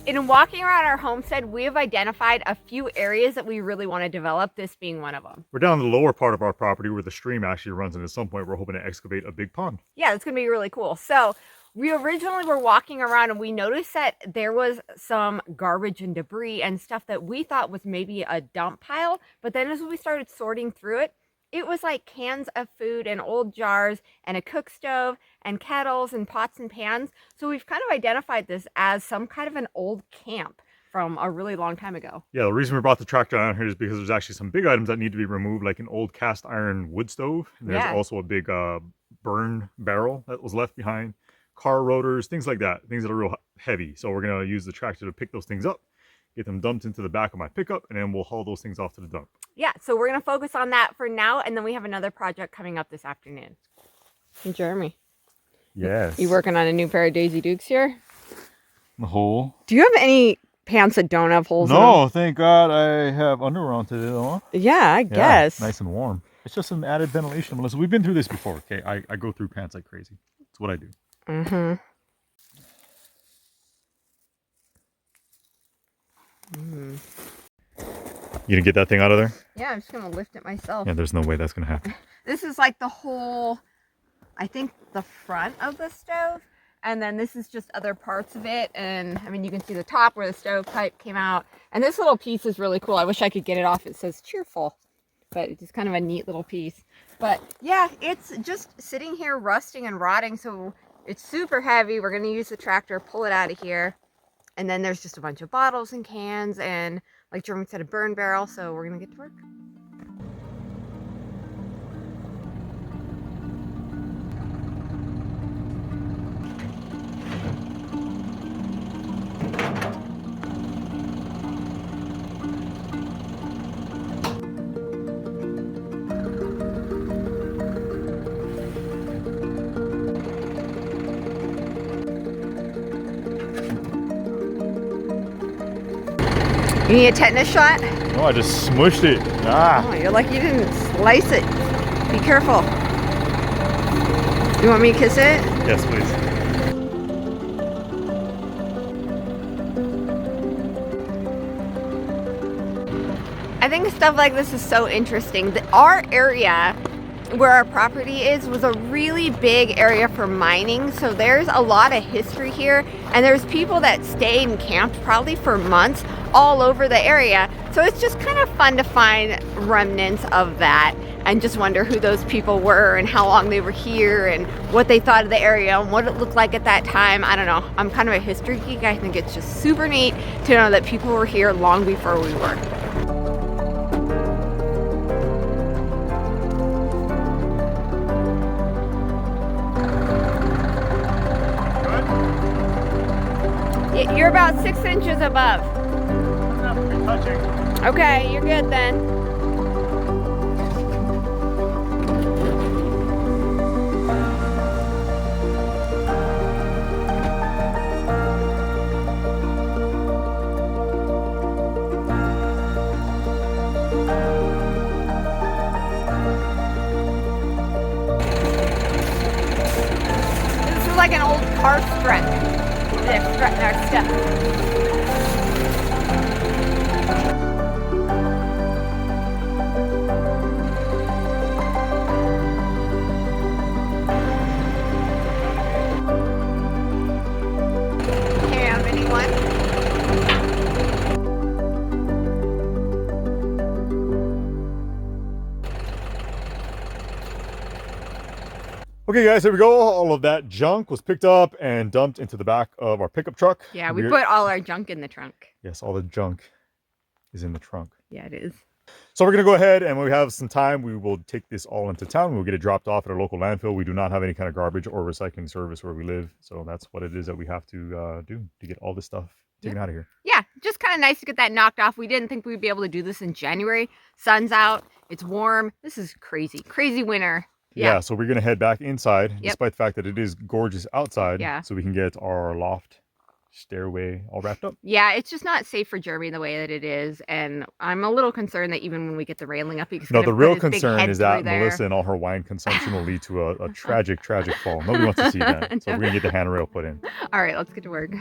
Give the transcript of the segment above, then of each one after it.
In walking around our homestead, we have identified a few areas that we really want to develop, this being one of them. We're down the lower part of our property where the stream actually runs, and at some point we're hoping to excavate a big pond. Yeah, it's going to be really cool. So we originally were walking around and we noticed that there was some garbage and debris and stuff that we thought was maybe a dump pile. But then as we started sorting through it, it was like cans of food and old jars and a cook stove and kettles and pots and pans. So we've kind of identified this as some kind of an old camp from a really long time ago. Yeah, the reason we brought the tractor down here is because there's actually some big items that need to be removed, like an old cast iron wood stove. And there's also a big burn barrel that was left behind, car rotors, things like that, things that are real heavy. So we're going to use the tractor to pick those things up, get them dumped into the back of my pickup, and then we'll haul those things off to the dump. Yeah, so we're going to focus on that for now, and then we have another project coming up this afternoon. Hey, Jeremy. Yes. You working on a new pair of Daisy Dukes here? The hole. Do you have any pants that don't have holes in them? No, thank God I have underwear on today, though. Yeah, I guess. Nice and warm. It's just some added ventilation, Melissa. We've been through this before, okay? I go through pants like crazy. It's what I do. Mm-hmm. You gonna get that thing out of there? Yeah, I'm just gonna lift it myself. Yeah, there's no way that's gonna happen. This is like the whole, I think the front of the stove, and then this is just other parts of it. And I mean, you can see the top where the stove pipe came out, and this little piece is really cool. I wish I could get it off. It says cheerful, but it's just kind of a neat little piece. But yeah, it's just sitting here rusting and rotting, so it's super heavy. We're gonna use the tractor, pull it out of here. And then there's just a bunch of bottles and cans and, like Jeremy said, a burn barrel. So we're going to get to work. You need a tetanus shot? No, I just smushed it. Oh, you're lucky you didn't slice it. Be careful. You want me to kiss it? Yes, please. I think stuff like this is so interesting. Our area where our property is was a really big area for mining, so there's a lot of history here, and there's people that stayed and camped probably for months all over the area. So it's just kind of fun to find remnants of that and just wonder who those people were and how long they were here and what they thought of the area and what it looked like at that time. I don't know. I'm kind of a history geek. I think it's just super neat to know that people were here long before we were. You're about 6 inches above. Okay, you're good then. This is like an old car strut. They're strutting our stuff. Okay guys, here we go. All of that junk was picked up and dumped into the back of our pickup truck. Yeah, we put all our junk in the trunk. Yes, all the junk is in the trunk. Yeah, it is. So we're going to go ahead, and when we have some time, we will take this all into town. We'll get it dropped off at our local landfill. We do not have any kind of garbage or recycling service where we live. So that's what it is that we have to do to get all this stuff taken out of here. Yeah, just kind of nice to get that knocked off. We didn't think we'd be able to do this in January. Sun's out. It's warm. This is crazy. Crazy winter. Yeah, so we're going to head back inside, despite the fact that it is gorgeous outside, so we can get our loft stairway all wrapped up. Yeah, it's just not safe for Jeremy the way that it is, and I'm a little concerned that even when we get the railing up, he's the real concern is that Melissa and all her wine consumption will lead to a tragic fall. Nobody wants to see that, so we're going to get the handrail put in. All right, let's get to work.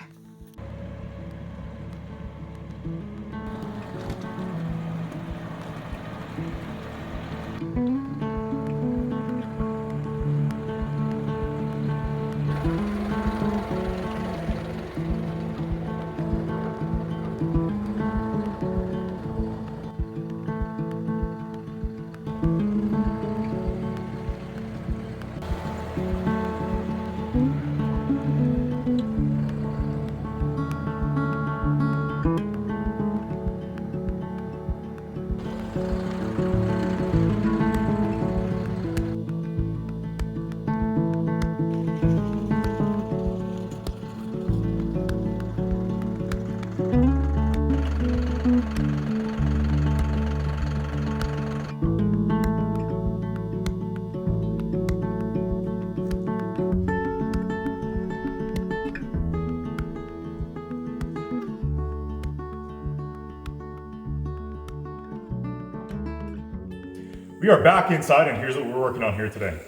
We are back inside, and here's what we're working on here today.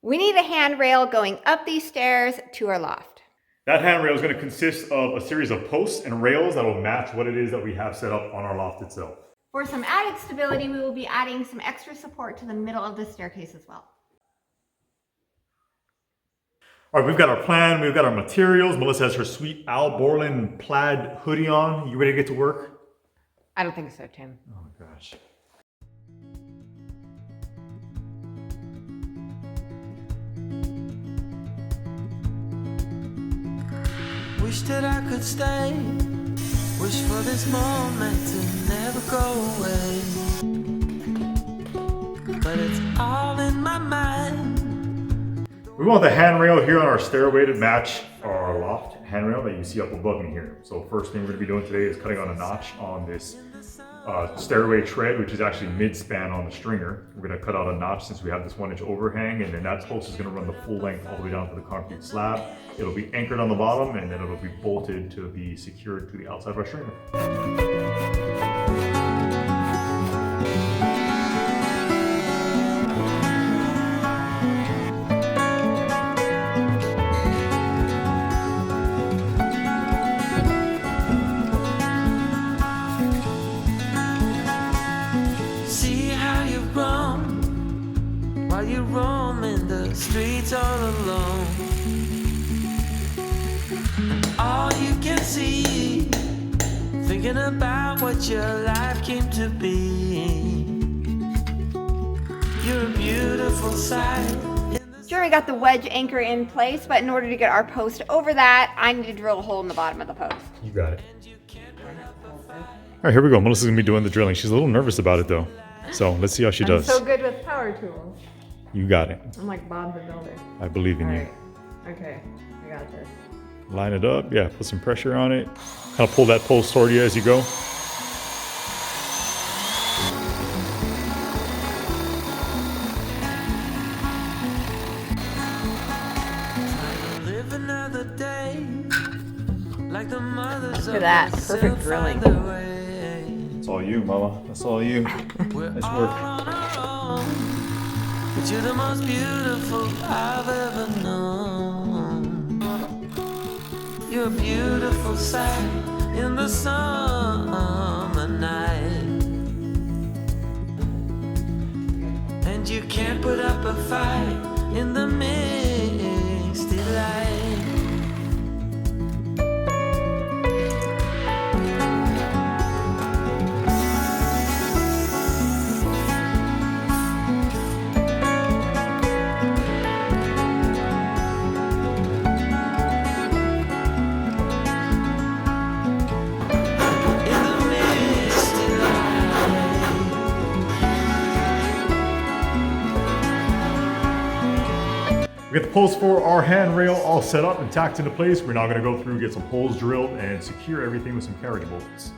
We need a handrail going up these stairs to our loft. That handrail is going to consist of a series of posts and rails that will match what it is that we have set up on our loft itself. For some added stability, we will be adding some extra support to the middle of the staircase as well. All right, we've got our plan, we've got our materials. Melissa has her sweet Al Borland plaid hoodie on. You ready to get to work? I don't think so, Tim. Oh my gosh. Wish that I could stay. Wish for this moment to never go away. But it's all in my mind. We want the handrail here on our stairway to match our loft handrail that you see up above me here. So first thing we're going to be doing today is cutting on a notch on this stairway tread, which is actually mid-span on the stringer. We're going to cut out a notch since we have this 1-inch overhang, and then that post is going to run the full length all the way down to the concrete slab. It'll be anchored on the bottom, and then it'll be bolted to be secured to the outside of our stringer. You roaming the streets all alone, and all you can see, thinking about what your life came to be. You're a beautiful sight. Sure, we got the wedge anchor in place, but in order to get our post over that, I need to drill a hole in the bottom of the post. You got it. All right, here we go. Melissa's gonna be doing the drilling. She's a little nervous about it though, so let's see how she does. I'm so good with power tools. You got it. I'm like Bob the Builder. I believe in you. Okay, I got this. Line it up. Yeah, put some pressure on it. Kind of pull that post toward you as you go. Live another day like the mothers. Look at that, perfect drilling. It's all you, Mama. That's all you. Nice work. But you're the most beautiful I've ever known. You're a beautiful sight in the summer night, and you can't put up a fight in the misty light. We got the posts for our handrail all set up and tacked into place. We're now going to go through, get some holes drilled, and secure everything with some carriage bolts.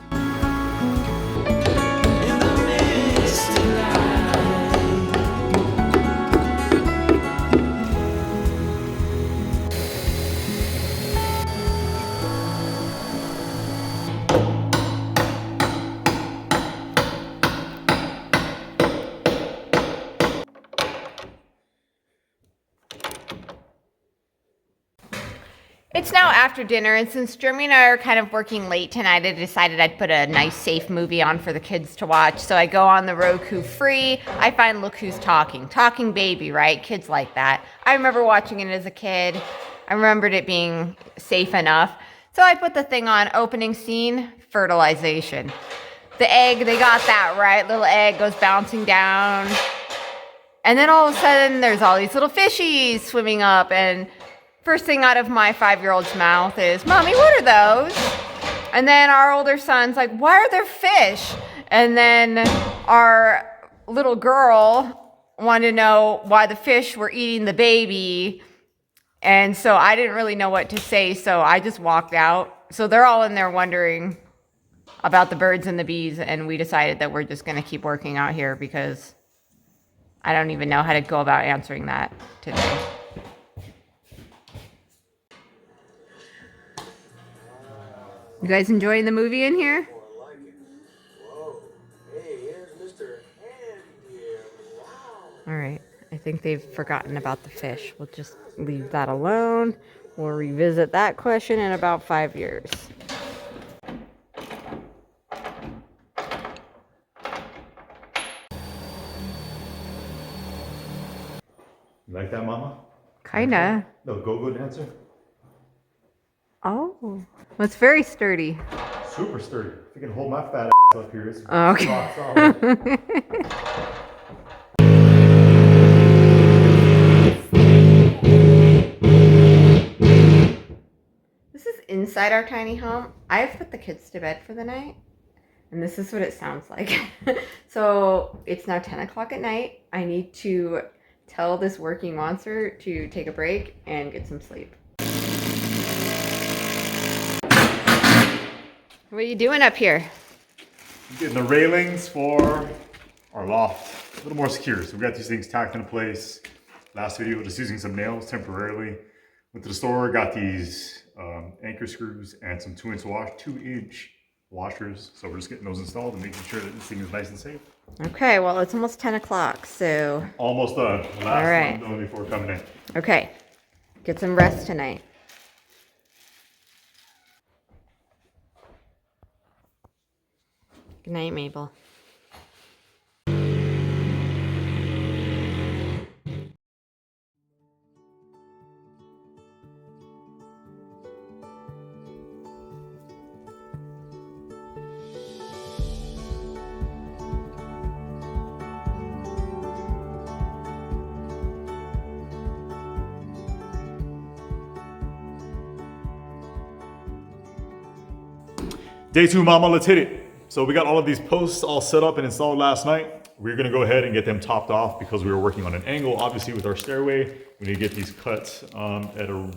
It's now after dinner, and since Jeremy and I are kind of working late tonight, I decided I'd put a nice, safe movie on for the kids to watch. So I go on the Roku free. I find Look Who's Talking. Talking Baby, right? Kids like that. I remember watching it as a kid. I remembered it being safe enough. So I put the thing on. Opening scene, fertilization. The egg, they got that right. Little egg goes bouncing down. And then all of a sudden, there's all these little fishies swimming up. And first thing out of my 5-year-old's mouth is, Mommy, what are those? And then our older son's like, why are there fish? And then our little girl wanted to know why the fish were eating the baby. And so I didn't really know what to say, so I just walked out. So they're all in there wondering about the birds and the bees, and we decided that we're just going to keep working out here because I don't even know how to go about answering that today. You guys enjoying the movie in here? All right, I think they've forgotten about the fish. We'll just leave that alone. We'll revisit that question in about 5 years. You like that, Mama? Kinda. No, go dancer. Oh, well, it's very sturdy. Super sturdy. If you can hold my fat ass up here, it's Okay. rock solid. This is inside our tiny home. I've put the kids to bed for the night, and this is what it sounds like. So it's now 10 o'clock at night. I need to tell this working monster to take a break and get some sleep. What are you doing up here? Getting the railings for our loft a little more secure. So we got these things tacked into place. Last video, just using some nails temporarily. Went to the store, got these anchor screws and some 2-inch washers. So we're just getting those installed and making sure that this thing is nice and safe. Okay, well, it's almost 10 o'clock, so... Almost done. Last one done before coming in. Okay, get some rest tonight. Good night, Mabel. Day 2, Mama, let's hit it. So we got all of these posts all set up and installed last night. We're gonna go ahead and get them topped off because we were working on an angle. Obviously with our stairway, we need to get these cut at about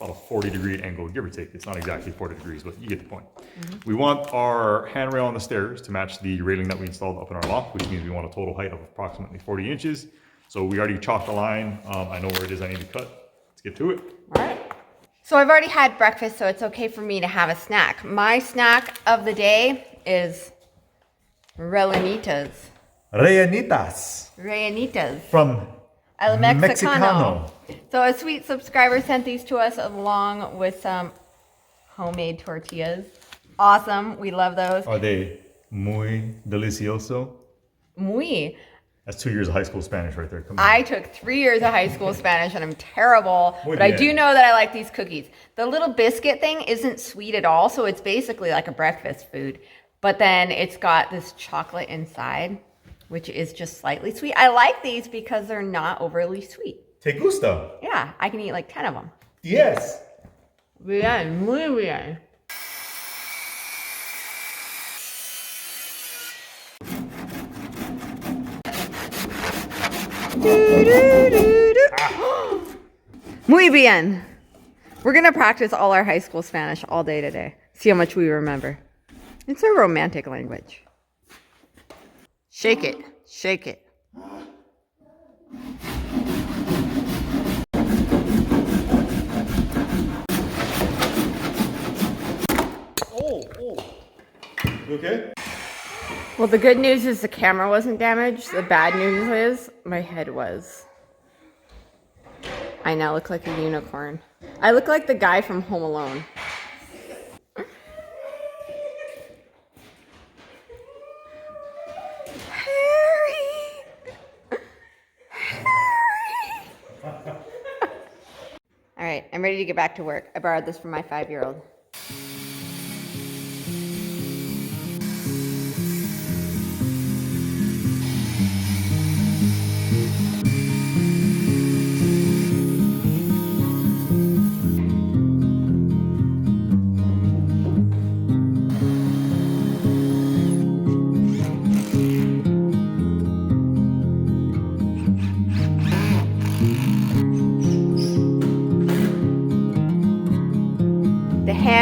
a 40-degree angle, give or take. It's not exactly 40 degrees, but you get the point. We want our handrail on the stairs to match the railing that we installed up in our loft, which means we want a total height of approximately 40 inches. So we already chalked the line. I know where it is I need to cut. Let's get to it. All right. So I've already had breakfast, so it's okay for me to have a snack. My snack of the day is Rellenitas. Rellenitas. From El Mexicano. So a sweet subscriber sent these to us along with some homemade tortillas. Awesome. We love those. Are they muy delicioso? Muy. That's 2 years of high school Spanish right there. Come on. I took 3 years of high school Spanish and I'm terrible, but I do know that I like these cookies. The little biscuit thing isn't sweet at all, so it's basically like a breakfast food. But then it's got this chocolate inside, which is just slightly sweet. I like these because they're not overly sweet. Te gusta? Yeah, I can eat like 10 of them. Yes. Bien, muy bien. Muy bien. We're gonna practice all our high school Spanish all day today. See how much we remember. It's a romantic language. Shake it, shake it. Oh. You okay? Well, the good news is the camera wasn't damaged. The bad news is my head was. I now look like a unicorn. I look like the guy from Home Alone. Harry! All right, I'm ready to get back to work. I borrowed this from my 5-year-old.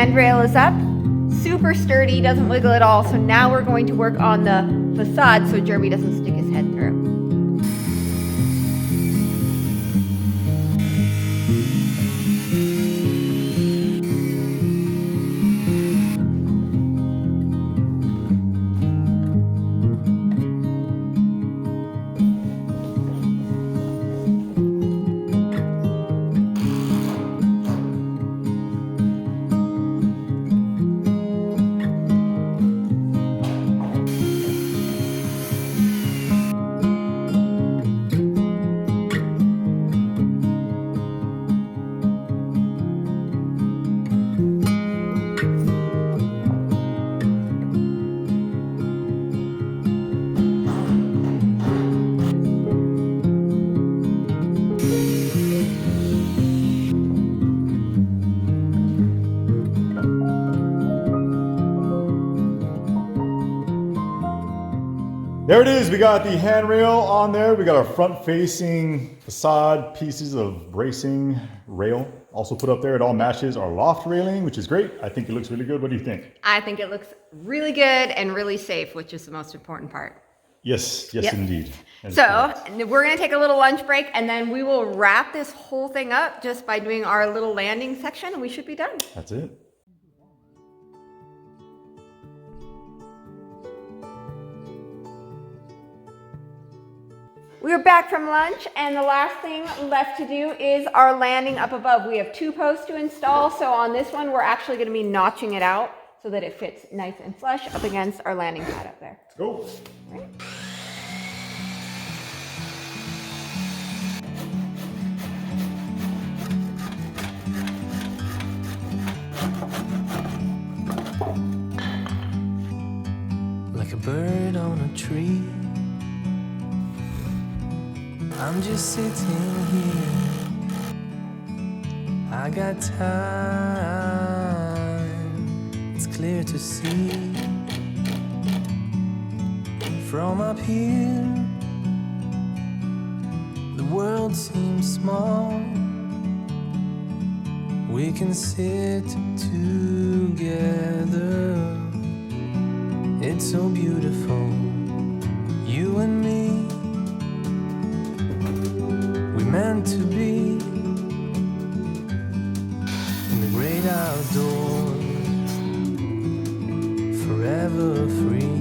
handrail is up, super sturdy, doesn't wiggle at all. So now we're going to work on the facade so Jeremy doesn't stick his head through. There it is. We got the handrail on there. We got our front-facing facade pieces of bracing rail also put up there. It all matches our loft railing, which is great. I think it looks really good. What do you think? I think it looks really good and really safe, which is the most important part. Yes, Yep. indeed. So we're going to take a little lunch break, and then we will wrap this whole thing up just by doing our little landing section, and we should be done. That's it. We're back from lunch, and the last thing left to do is our landing up above. We have 2 posts to install, so on this one we're actually going to be notching it out so that it fits nice and flush up against our landing pad up there. Let's go. Right. Like a bird on a tree, I'm just sitting here. I got time, it's clear to see. From up here, the world seems small. We can sit together. It's so beautiful, you and me. We meant to be in the great outdoors, forever free.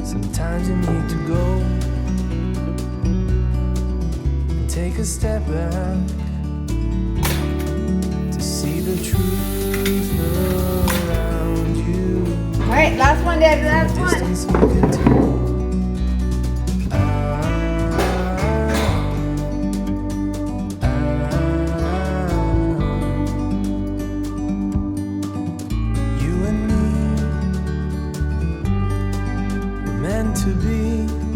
Sometimes you need to go and take a step back to see the truth around you. All right, last one, Dad, last one. Distance you can tell. You and me, we're meant to be.